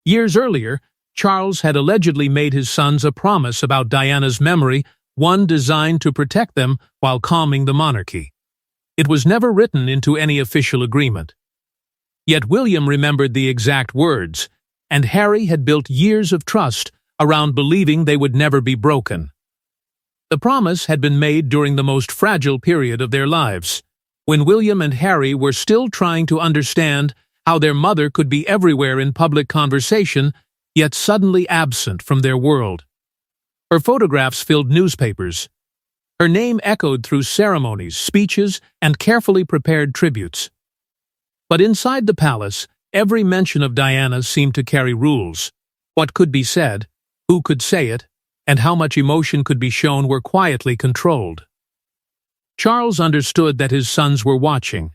Years earlier, Charles had allegedly made his sons a promise about Diana's memory, one designed to protect them while calming the monarchy. It was never written into any official agreement. Yet William remembered the exact words, and Harry had built years of trust around believing they would never be broken. The promise had been made during the most fragile period of their lives, when William and Harry were still trying to understand how their mother could be everywhere in public conversation, yet suddenly absent from their world. Her photographs filled newspapers. Her name echoed through ceremonies, speeches, and carefully prepared tributes. But inside the palace, every mention of Diana seemed to carry rules. What could be said, who could say it, and how much emotion could be shown were quietly controlled. Charles understood that his sons were watching.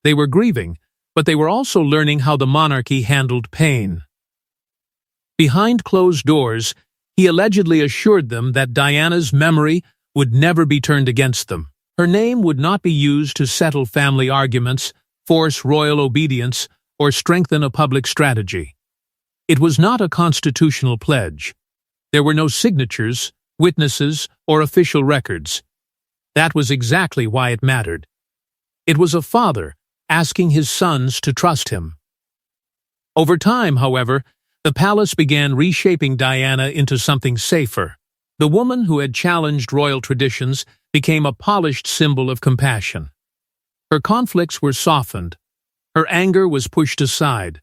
They were grieving, but they were also learning how the monarchy handled pain. Behind closed doors, he allegedly assured them that Diana's memory would never be turned against them. Her name would not be used to settle family arguments, force royal obedience, or strengthen a public strategy. It was not a constitutional pledge. There were no signatures, witnesses, or official records. That was exactly why it mattered. It was a father asking his sons to trust him. Over time, however, the palace began reshaping Diana into something safer. The woman who had challenged royal traditions became a polished symbol of compassion. Her conflicts were softened. Her anger was pushed aside.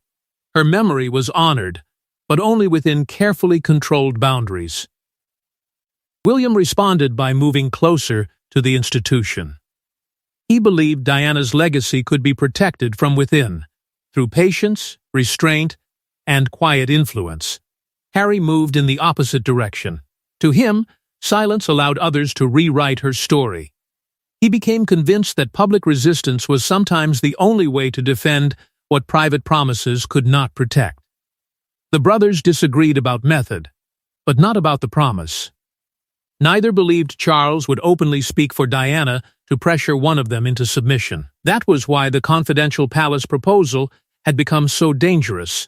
Her memory was honored, but only within carefully controlled boundaries. William responded by moving closer to the institution. He believed Diana's legacy could be protected from within, through patience, restraint, and quiet influence. Harry moved in the opposite direction. To him, silence allowed others to rewrite her story. He became convinced that public resistance was sometimes the only way to defend what private promises could not protect. The brothers disagreed about method, but not about the promise. Neither believed Charles would openly speak for Diana to pressure one of them into submission. That was why the confidential palace proposal had become so dangerous.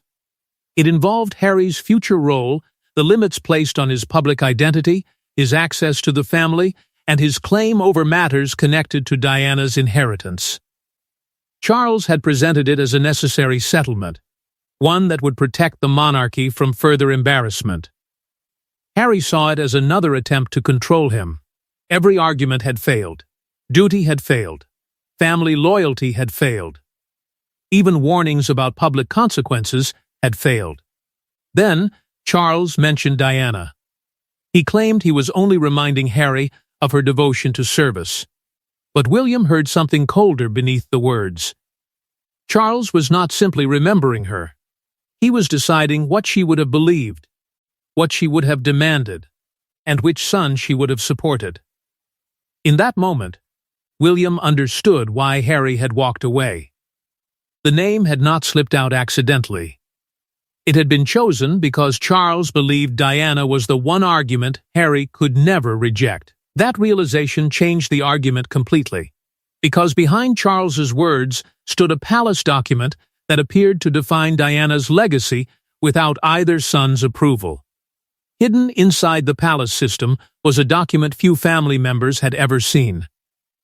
It involved Harry's future role, the limits placed on his public identity, his access to the family, and his claim over matters connected to Diana's inheritance. Charles had presented it as a necessary settlement, one that would protect the monarchy from further embarrassment. Harry saw it as another attempt to control him. Every argument had failed. Duty had failed. Family loyalty had failed. Even warnings about public consequences had failed. Then, Charles mentioned Diana. He claimed he was only reminding Harry of her devotion to service. But William heard something colder beneath the words. Charles was not simply remembering her. He was deciding what she would have believed, what she would have demanded, and which son she would have supported. In that moment, William understood why Harry had walked away. The name had not slipped out accidentally. It had been chosen because Charles believed Diana was the one argument Harry could never reject. That realization changed the argument completely, because behind Charles's words stood a palace document that appeared to define Diana's legacy without either son's approval. Hidden inside the palace system was a document few family members had ever seen.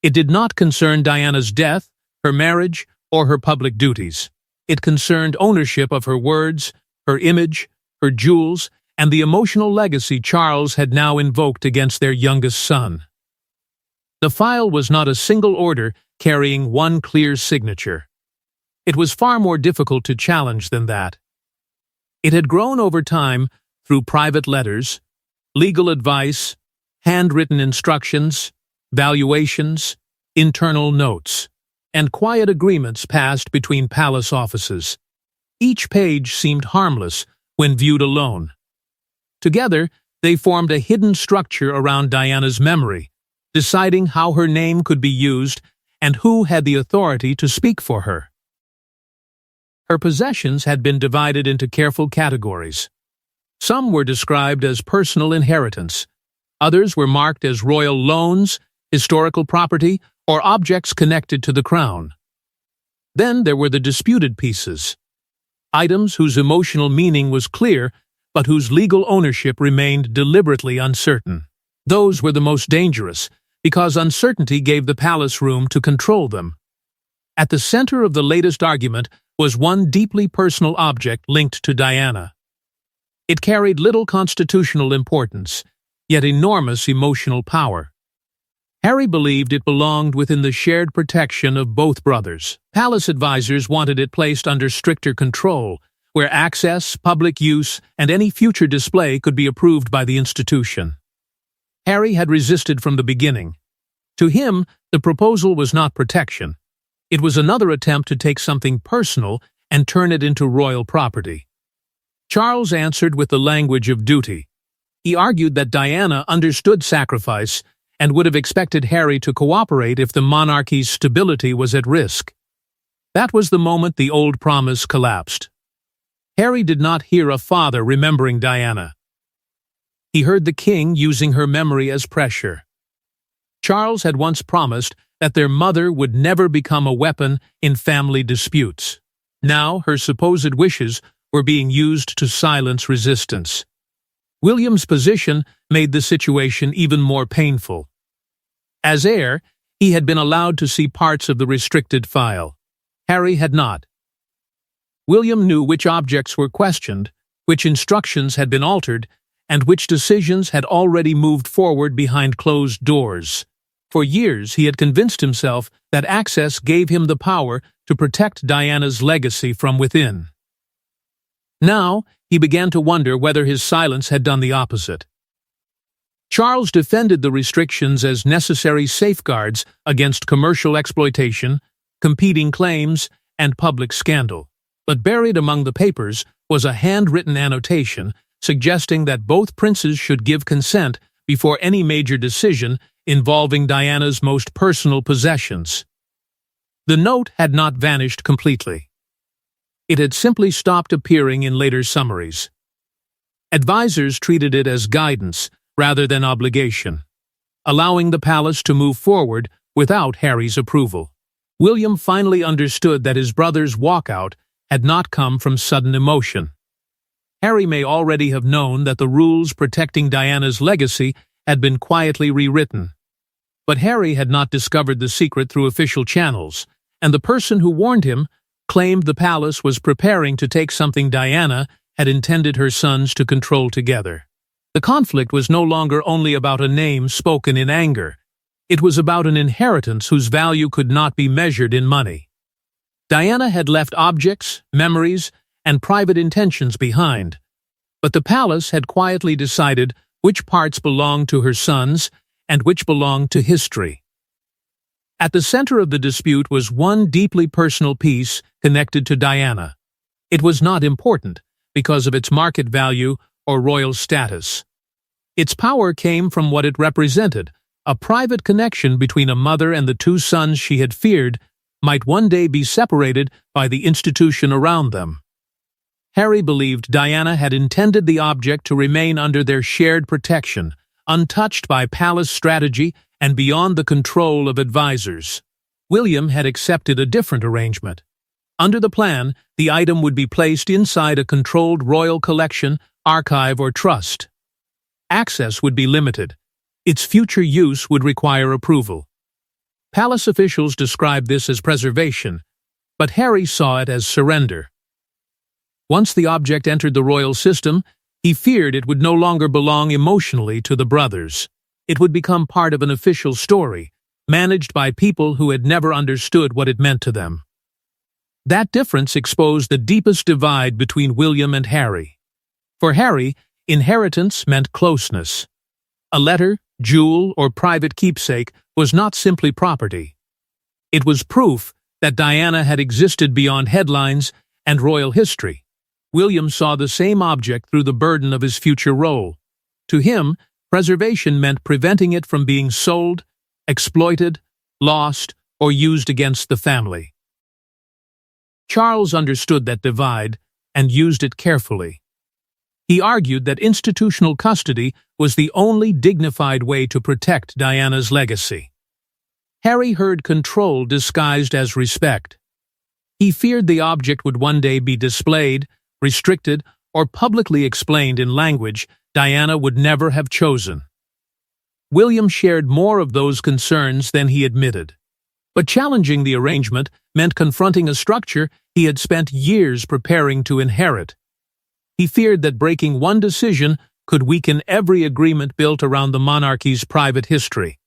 It did not concern Diana's death, her marriage, or her public duties. It concerned ownership of her words, her image, her jewels, and the emotional legacy Charles had now invoked against their youngest son. The file was not a single order carrying one clear signature. It was far more difficult to challenge than that. It had grown over time through private letters, legal advice, handwritten instructions, valuations, internal notes, and quiet agreements passed between palace offices. Each page seemed harmless when viewed alone. Together, they formed a hidden structure around Diana's memory, deciding how her name could be used and who had the authority to speak for her. Her possessions had been divided into careful categories. Some were described as personal inheritance. Others were marked as royal loans, historical property, or objects connected to the crown. Then there were the disputed pieces. items whose emotional meaning was clear but whose legal ownership remained deliberately uncertain. Those were the most dangerous, because uncertainty gave the palace room to control them. At the center of the latest argument was one deeply personal object linked to Diana. It carried little constitutional importance, yet enormous emotional power. Harry believed it belonged within the shared protection of both brothers. Palace advisors wanted it placed under stricter control, where access, public use, and any future display could be approved by the institution. Harry had resisted from the beginning. To him, the proposal was not protection. It was another attempt to take something personal and turn it into royal property. Charles answered with the language of duty. He argued that Diana understood sacrifice and would have expected Harry to cooperate if the monarchy's stability was at risk. That was the moment the old promise collapsed. Harry did not hear a father remembering Diana. He heard the king using her memory as pressure. Charles had once promised that their mother would never become a weapon in family disputes. Now her supposed wishes were being used to silence resistance. William's position made the situation even more painful. As heir, he had been allowed to see parts of the restricted file. Harry had not. William knew which objects were questioned, which instructions had been altered, and which decisions had already moved forward behind closed doors. For years he had convinced himself that access gave him the power to protect Diana's legacy from within. Now he began to wonder whether his silence had done the opposite. Charles defended the restrictions as necessary safeguards against commercial exploitation, competing claims, and public scandal. But buried among the papers was a handwritten annotation suggesting that both princes should give consent before any major decision involving Diana's most personal possessions. The note had not vanished completely. It had simply stopped appearing in later summaries. Advisors treated it as guidance rather than obligation, allowing the palace to move forward without Harry's approval. William finally understood that his brother's walkout had not come from sudden emotion. Harry may already have known that the rules protecting Diana's legacy had been quietly rewritten. But Harry had not discovered the secret through official channels, and the person who warned him claimed the palace was preparing to take something Diana had intended her sons to control together. The conflict was no longer only about a name spoken in anger. It was about an inheritance whose value could not be measured in money. Diana had left objects, memories, and private intentions behind, but the palace had quietly decided which parts belonged to her sons and which belonged to history. At the center of the dispute was one deeply personal piece connected to Diana. It was not important because of its market value or royal status. Its power came from what it represented, a private connection between a mother and the two sons she had feared might one day be separated by the institution around them. Harry believed Diana had intended the object to remain under their shared protection, untouched by palace strategy and beyond the control of advisors. William had accepted a different arrangement. Under the plan, the item would be placed inside a controlled royal collection, archive, or trust. Access would be limited. Its future use would require approval. Palace officials described this as preservation, but Harry saw it as surrender. Once the object entered the royal system, he feared it would no longer belong emotionally to the brothers. It would become part of an official story, managed by people who had never understood what it meant to them. That difference exposed the deepest divide between William and Harry. For Harry, inheritance meant closeness. A letter, jewel, or private keepsake was not simply property. It was proof that Diana had existed beyond headlines and royal history. William saw the same object through the burden of his future role. To him, preservation meant preventing it from being sold, exploited, lost, or used against the family. Charles understood that divide and used it carefully. He argued that institutional custody was the only dignified way to protect Diana's legacy. Harry heard control disguised as respect. He feared the object would one day be displayed, restricted, or publicly explained in language Diana would never have chosen. William shared more of those concerns than he admitted. But challenging the arrangement meant confronting a structure he had spent years preparing to inherit. He feared that breaking one decision could weaken every agreement built around the monarchy's private history.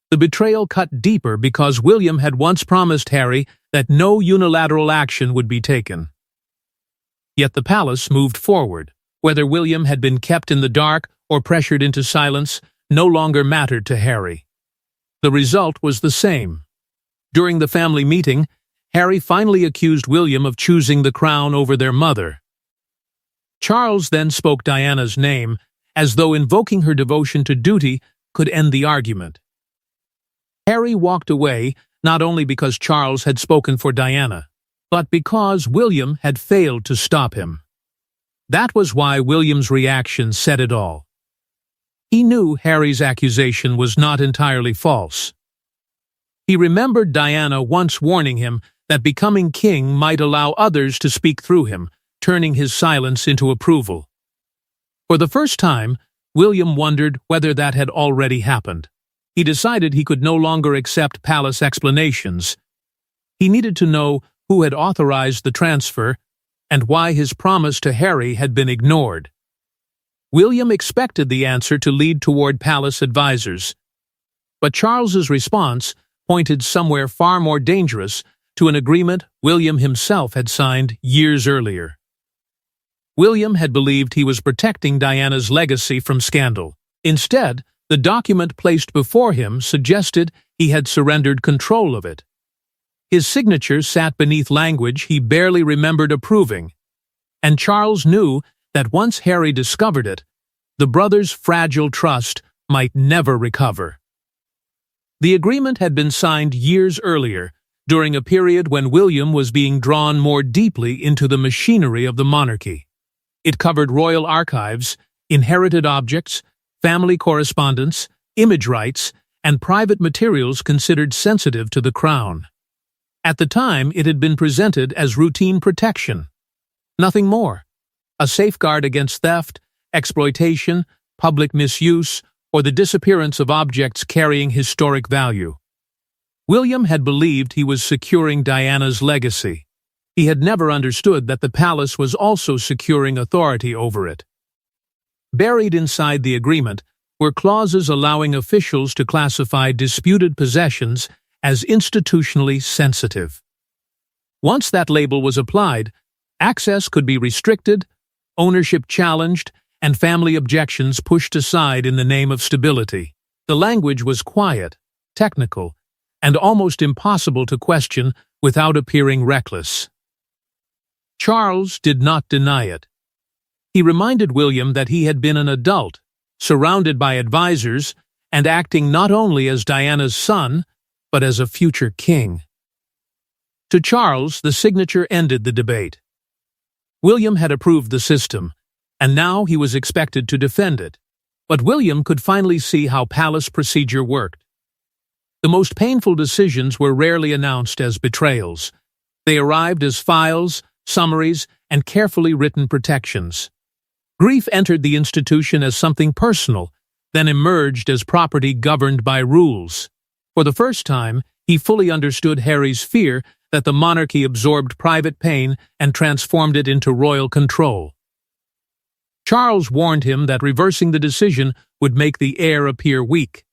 The betrayal cut deeper because William had once promised Harry that no unilateral action would be taken. Yet the palace moved forward. Whether William had been kept in the dark or pressured into silence no longer mattered to Harry. The result was the same. During the family meeting, Harry finally accused William of choosing the crown over their mother. Charles then spoke Diana's name, as though invoking her devotion to duty could end the argument. Harry walked away not only because Charles had spoken for Diana, but because William had failed to stop him. That was why William's reaction said it all. He knew Harry's accusation was not entirely false. He remembered Diana once warning him that becoming king might allow others to speak through him, turning his silence into approval. For the first time, William wondered whether that had already happened. He decided he could no longer accept palace explanations. He needed to know who had authorized the transfer and why his promise to Harry had been ignored. William expected the answer to lead toward palace advisors, but Charles's response pointed somewhere far more dangerous, to an agreement William himself had signed years earlier. William had believed he was protecting Diana's legacy from scandal. Instead, the document placed before him suggested he had surrendered control of it. His signature sat beneath language he barely remembered approving, and Charles knew that once Harry discovered it, the brothers' fragile trust might never recover. The agreement had been signed years earlier, during a period when William was being drawn more deeply into the machinery of the monarchy. It covered royal archives, inherited objects, family correspondence, image rights, and private materials considered sensitive to the crown. At the time, it had been presented as routine protection. Nothing more. A safeguard against theft, exploitation, public misuse, or the disappearance of objects carrying historic value. William had believed he was securing Diana's legacy. He had never understood that the palace was also securing authority over it. Buried inside the agreement were clauses allowing officials to classify disputed possessions as institutionally sensitive. Once that label was applied, access could be restricted, ownership challenged, and family objections pushed aside in the name of stability. The language was quiet, technical, and almost impossible to question without appearing reckless. Charles did not deny it. He reminded William that he had been an adult, surrounded by advisors, and acting not only as Diana's son, but as a future king. To Charles, the signature ended the debate. William had approved the system, and now he was expected to defend it. But William could finally see how palace procedure worked. The most painful decisions were rarely announced as betrayals. They arrived as files, summaries, and carefully written protections. Grief entered the institution as something personal, then emerged as property governed by rules. For the first time, he fully understood Harry's fear that the monarchy absorbed private pain and transformed it into royal control. Charles warned him that reversing the decision would make the heir appear weak.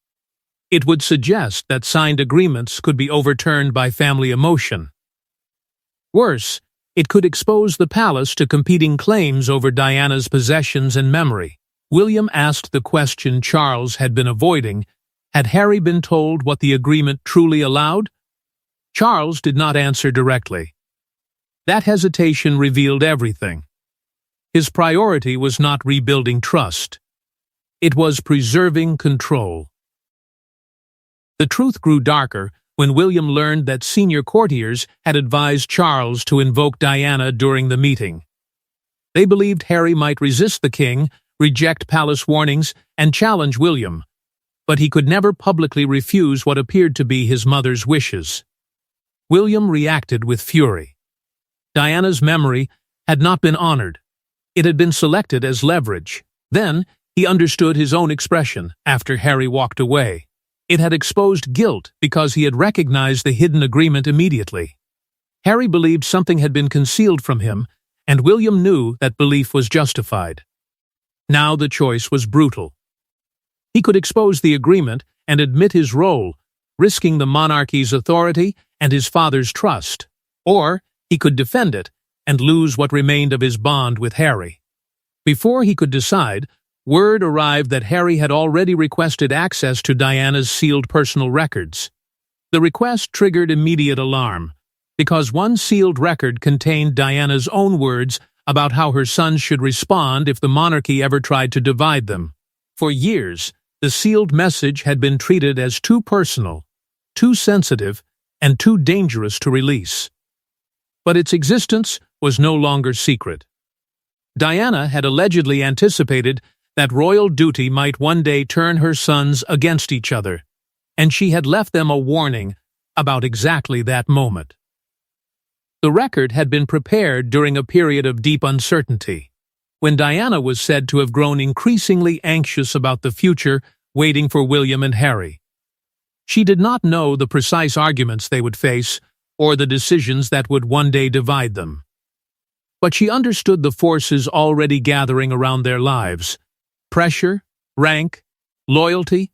It would suggest that signed agreements could be overturned by family emotion. Worse, it could expose the palace to competing claims over Diana's possessions and memory. William asked the question Charles had been avoiding: had Harry been told what the agreement truly allowed? Charles did not answer directly. That hesitation revealed everything. His priority was not rebuilding trust. It was preserving control. The truth grew darker when William learned that senior courtiers had advised Charles to invoke Diana during the meeting. They believed Harry might resist the king, reject palace warnings, and challenge William, but he could never publicly refuse what appeared to be his mother's wishes. William reacted with fury. Diana's memory had not been honored. It had been selected as leverage. Then, he understood his own expression after Harry walked away. It had exposed guilt because he had recognized the hidden agreement immediately. Harry believed something had been concealed from him, and William knew that belief was justified. Now the choice was brutal. He could expose the agreement and admit his role, risking the monarchy's authority and his father's trust. Or he could defend it and lose what remained of his bond with Harry. Before he could decide, word arrived that Harry had already requested access to Diana's sealed personal records. The request triggered immediate alarm, because one sealed record contained Diana's own words about how her sons should respond if the monarchy ever tried to divide them. For years, the sealed message had been treated as too personal, too sensitive, and too dangerous to release. But its existence was no longer secret. Diana had allegedly anticipated that royal duty might one day turn her sons against each other, and she had left them a warning about exactly that moment. The record had been prepared during a period of deep uncertainty, when Diana was said to have grown increasingly anxious about the future waiting for William and Harry. She did not know the precise arguments they would face or the decisions that would one day divide them. But she understood the forces already gathering around their lives: pressure, rank, loyalty,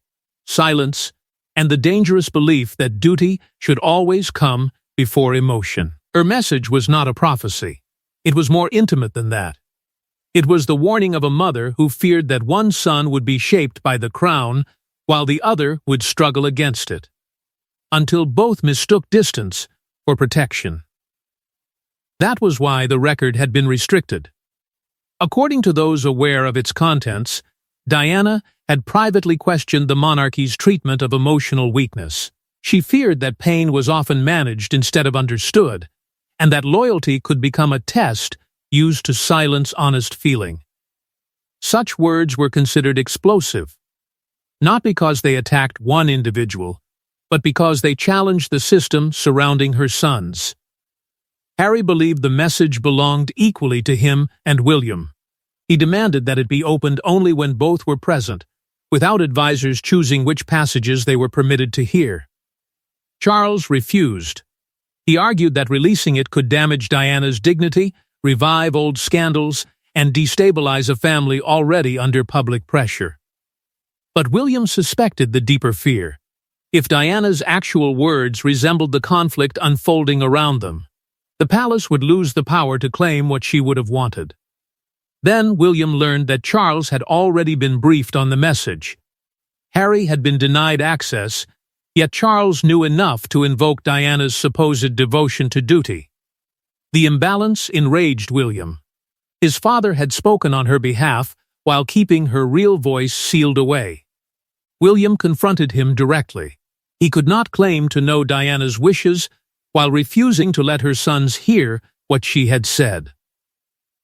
silence, and the dangerous belief that duty should always come before emotion. Her message was not a prophecy. It was more intimate than that. It was the warning of a mother who feared that one son would be shaped by the crown while the other would struggle against it, until both mistook distance for protection. That was why the record had been restricted. According to those aware of its contents, Diana had privately questioned the monarchy's treatment of emotional weakness. She feared that pain was often managed instead of understood, and that loyalty could become a test used to silence honest feeling. Such words were considered explosive, not because they attacked one individual, but because they challenged the system surrounding her sons. Harry believed the message belonged equally to him and William. He demanded that it be opened only when both were present, without advisors choosing which passages they were permitted to hear. Charles refused. He argued that releasing it could damage Diana's dignity, revive old scandals, and destabilize a family already under public pressure. But William suspected the deeper fear. If Diana's actual words resembled the conflict unfolding around them, the palace would lose the power to claim what she would have wanted. Then William learned that Charles had already been briefed on the message. Harry had been denied access, yet Charles knew enough to invoke Diana's supposed devotion to duty. The imbalance enraged William. His father had spoken on her behalf while keeping her real voice sealed away. William confronted him directly. He could not claim to know Diana's wishes while refusing to let her sons hear what she had said.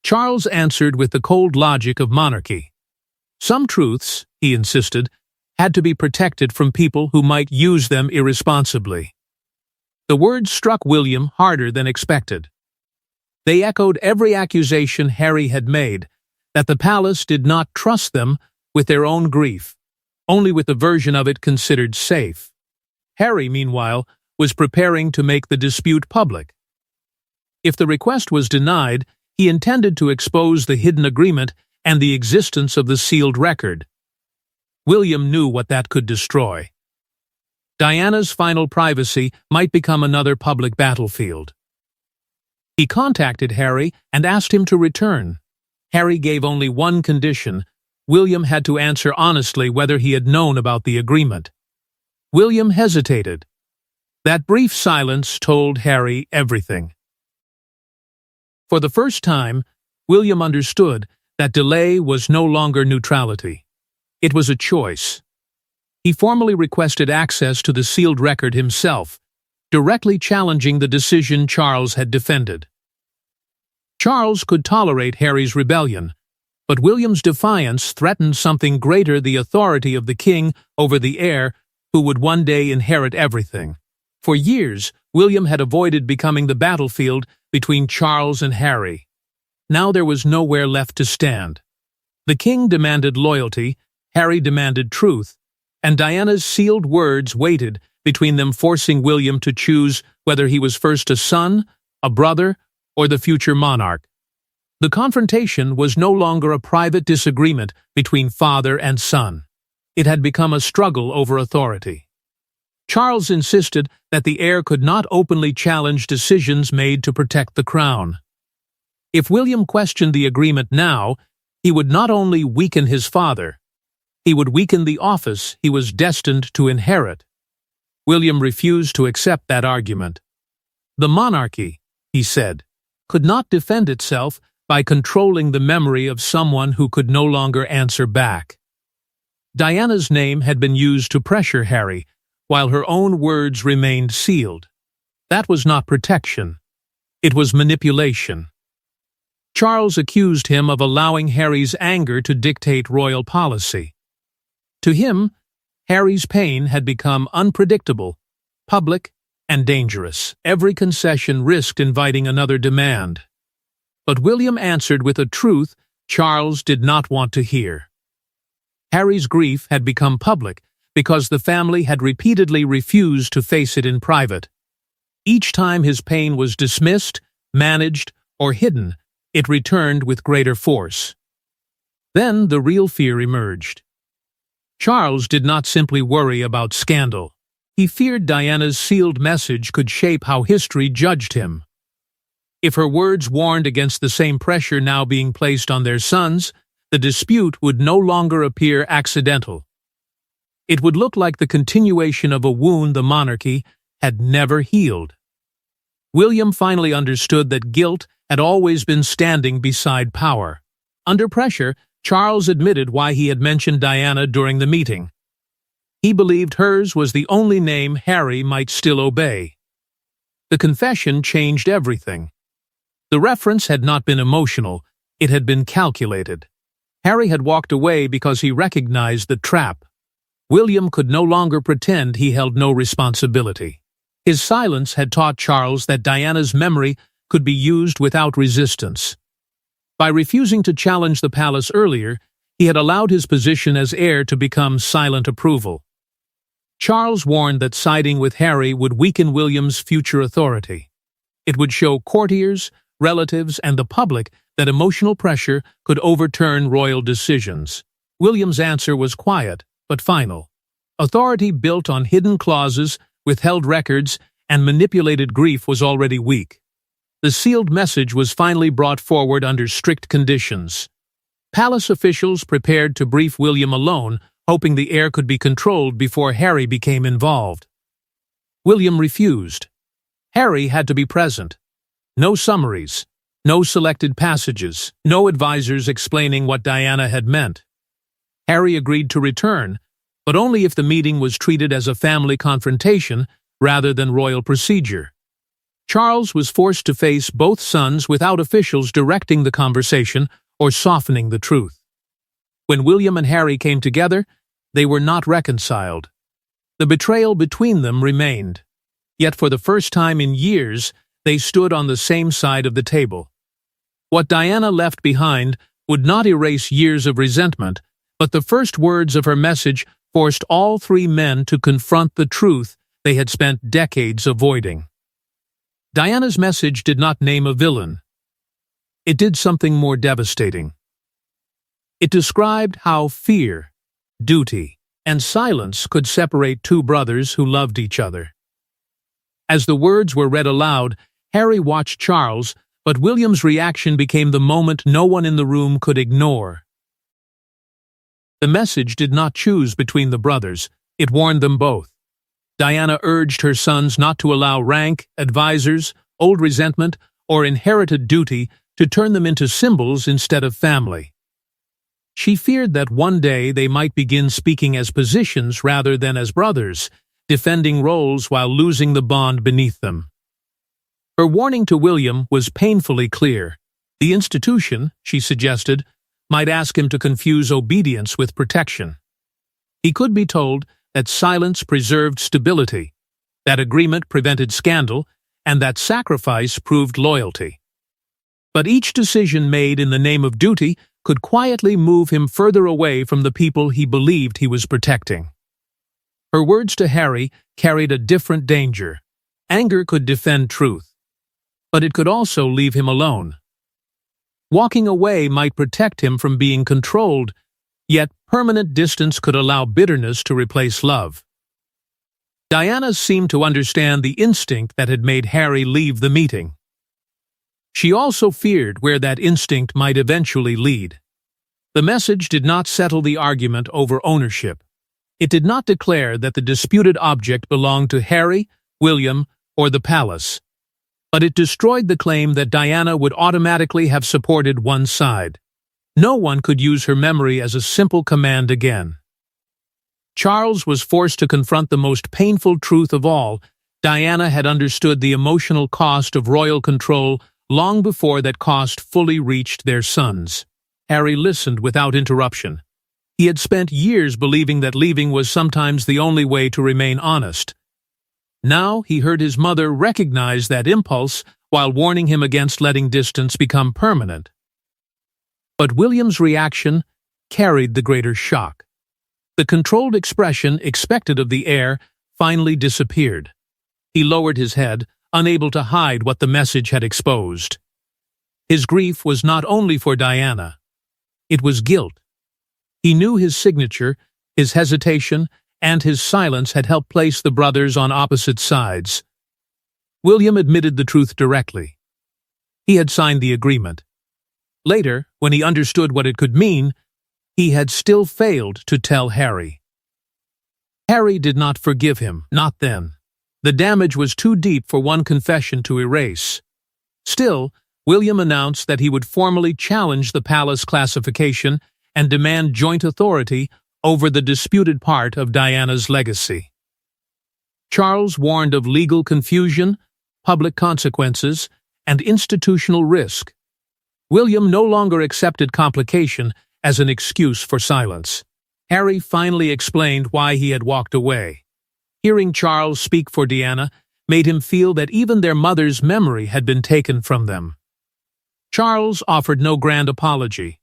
Charles answered with the cold logic of monarchy. Some truths, he insisted, had to be protected from people who might use them irresponsibly. The words struck William harder than expected. They echoed every accusation Harry had made, that the palace did not trust them with their own grief, only with the version of it considered safe. Harry, meanwhile, was preparing to make the dispute public. If the request was denied, he intended to expose the hidden agreement and the existence of the sealed record. William knew what that could destroy. Diana's final privacy might become another public battlefield. He contacted Harry and asked him to return. Harry gave only one condition: William had to answer honestly whether he had known about the agreement. William hesitated. That brief silence told Harry everything. For the first time, William understood that delay was no longer neutrality. It was a choice. He formally requested access to the sealed record himself, directly challenging the decision Charles had defended. Charles could tolerate Harry's rebellion, but William's defiance threatened something greater: the authority of the king over the heir who would one day inherit everything. For years, William had avoided becoming the battlefield between Charles and Harry. Now there was nowhere left to stand. The king demanded loyalty, Harry demanded truth, and Diana's sealed words waited between them, forcing William to choose whether he was first a son, a brother, or the future monarch. The confrontation was no longer a private disagreement between father and son. It had become a struggle over authority. Charles insisted that the heir could not openly challenge decisions made to protect the crown. If William questioned the agreement now, he would not only weaken his father, he would weaken the office he was destined to inherit. William refused to accept that argument. The monarchy, he said, could not defend itself by controlling the memory of someone who could no longer answer back. Diana's name had been used to pressure Harry, while her own words remained sealed. That was not protection. It was manipulation. Charles accused him of allowing Harry's anger to dictate royal policy. To him, Harry's pain had become unpredictable, public, and dangerous. Every concession risked inviting another demand. But William answered with a truth Charles did not want to hear. Harry's grief had become public because the family had repeatedly refused to face it in private. Each time his pain was dismissed, managed, or hidden, it returned with greater force. Then the real fear emerged. Charles did not simply worry about scandal. He feared Diana's sealed message could shape how history judged him. If her words warned against the same pressure now being placed on their sons, the dispute would no longer appear accidental. It would look like the continuation of a wound the monarchy had never healed. William finally understood that guilt had always been standing beside power. Under pressure, Charles admitted why he had mentioned Diana during the meeting. He believed hers was the only name Harry might still obey. The confession changed everything. The reference had not been emotional, it had been calculated. Harry had walked away because he recognized the trap. William could no longer pretend he held no responsibility. His silence had taught Charles that Diana's memory could be used without resistance. By refusing to challenge the palace earlier, he had allowed his position as heir to become silent approval. Charles warned that siding with Harry would weaken William's future authority. It would show courtiers, relatives, and the public that emotional pressure could overturn royal decisions. William's answer was quiet, but final. Authority built on hidden clauses, withheld records, and manipulated grief was already weak. The sealed message was finally brought forward under strict conditions. Palace officials prepared to brief William alone, hoping the heir could be controlled before Harry became involved. William refused. Harry had to be present. No summaries, no selected passages, no advisors explaining what Diana had meant. Harry agreed to return, but only if the meeting was treated as a family confrontation rather than royal procedure. Charles was forced to face both sons without officials directing the conversation or softening the truth. When William and Harry came together, they were not reconciled. The betrayal between them remained. Yet for the first time in years, they stood on the same side of the table. What Diana left behind would not erase years of resentment, but the first words of her message forced all three men to confront the truth they had spent decades avoiding. Diana's message did not name a villain. It did something more devastating. It described how fear, duty, and silence could separate two brothers who loved each other. As the words were read aloud, Harry watched Charles, but William's reaction became the moment no one in the room could ignore. The message did not choose between the brothers, it warned them both. Diana urged her sons not to allow rank, advisors, old resentment, or inherited duty to turn them into symbols instead of family. She feared that one day they might begin speaking as positions rather than as brothers, defending roles while losing the bond beneath them. Her warning to William was painfully clear. The institution, she suggested, might ask him to confuse obedience with protection. He could be told that silence preserved stability, that agreement prevented scandal, and that sacrifice proved loyalty. But each decision made in the name of duty could quietly move him further away from the people he believed he was protecting. Her words to Harry carried a different danger. Anger could defend truth, but it could also leave him alone. Walking away might protect him from being controlled, yet permanent distance could allow bitterness to replace love. Diana seemed to understand the instinct that had made Harry leave the meeting. She also feared where that instinct might eventually lead. The message did not settle the argument over ownership. It did not declare that the disputed object belonged to Harry, William, or the palace. But it destroyed the claim that Diana would automatically have supported one side. No one could use her memory as a simple command again. Charles was forced to confront the most painful truth of all. Diana had understood the emotional cost of royal control long before that cost fully reached their sons. Harry listened without interruption. He had spent years believing that leaving was sometimes the only way to remain honest. Now he heard his mother recognize that impulse while warning him against letting distance become permanent. But William's reaction carried the greater shock. The controlled expression expected of the heir finally disappeared. He lowered his head, unable to hide what the message had exposed. His grief was not only for Diana. It was guilt. He knew his signature, his hesitation, and his silence had helped place the brothers on opposite sides. William admitted the truth directly. He had signed the agreement. Later, when he understood what it could mean, he had still failed to tell Harry. Harry did not forgive him, not then. The damage was too deep for one confession to erase. Still, William announced that he would formally challenge the palace classification and demand joint authority over the disputed part of Diana's legacy. Charles warned of legal confusion, public consequences, and institutional risk. William no longer accepted complication as an excuse for silence. Harry finally explained why he had walked away. Hearing Charles speak for Diana made him feel that even their mother's memory had been taken from them. Charles offered no grand apology.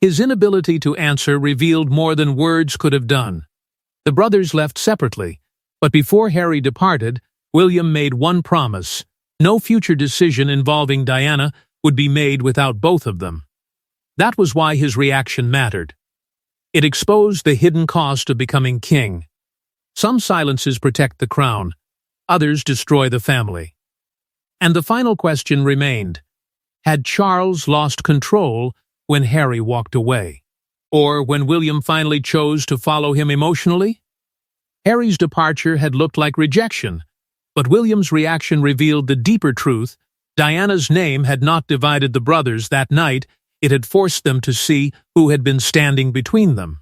His inability to answer revealed more than words could have done. The brothers left separately, but before Harry departed, William made one promise: no future decision involving Diana would be made without both of them. That was why his reaction mattered. It exposed the hidden cost of becoming king. Some silences protect the crown, others destroy the family. And the final question remained: had Charles lost control when Harry walked away? Or when William finally chose to follow him emotionally? Harry's departure had looked like rejection, but William's reaction revealed the deeper truth. Diana's name had not divided the brothers that night, it had forced them to see who had been standing between them.